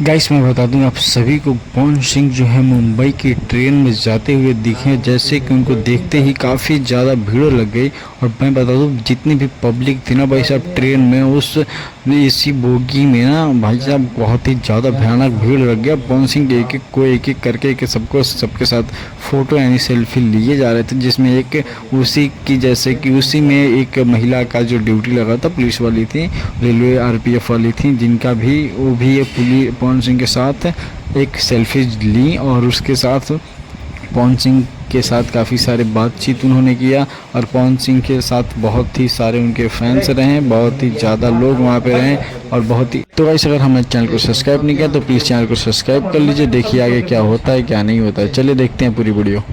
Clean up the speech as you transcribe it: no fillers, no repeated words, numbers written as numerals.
Guys मैं बता दूं आप सभी को पवन सिंह जो है मुंबई की ट्रेन में जाते हुए दिखे, जैसे कि उनको देखते ही काफ़ी ज़्यादा भीड़ लग गई। और मैं बता दूं जितनी भी पब्लिक थी ना भाई साहब ट्रेन में, उस एसी बोगी में ना भाई साहब बहुत ही ज़्यादा भयानक भीड़ लग गया। पवन सिंह एक एक करके सबको सबके साथ फ़ोटो यानी सेल्फी लिए जा रहे थे, जिसमें एक उसी की जैसे कि उसी में एक महिला का जो ड्यूटी लगा था, पुलिस वाली थी, रेलवे आरपीएफ वाली थी, जिनका भी वो भी ये पुलिस पवन सिंह के साथ एक सेल्फी ली। और उसके साथ पवन सिंह के साथ काफ़ी सारे बातचीत उन्होंने किया। और पवन सिंह के साथ बहुत ही सारे उनके फैंस रहे, बहुत ही ज़्यादा लोग वहाँ पे रहे। और बहुत ही तो गाइस अगर हमने चैनल को सब्सक्राइब नहीं किया तो प्लीज़ चैनल को सब्सक्राइब कर लीजिए। देखिए आगे क्या होता है क्या नहीं होता है। चलिए देखते हैं पूरी वीडियो।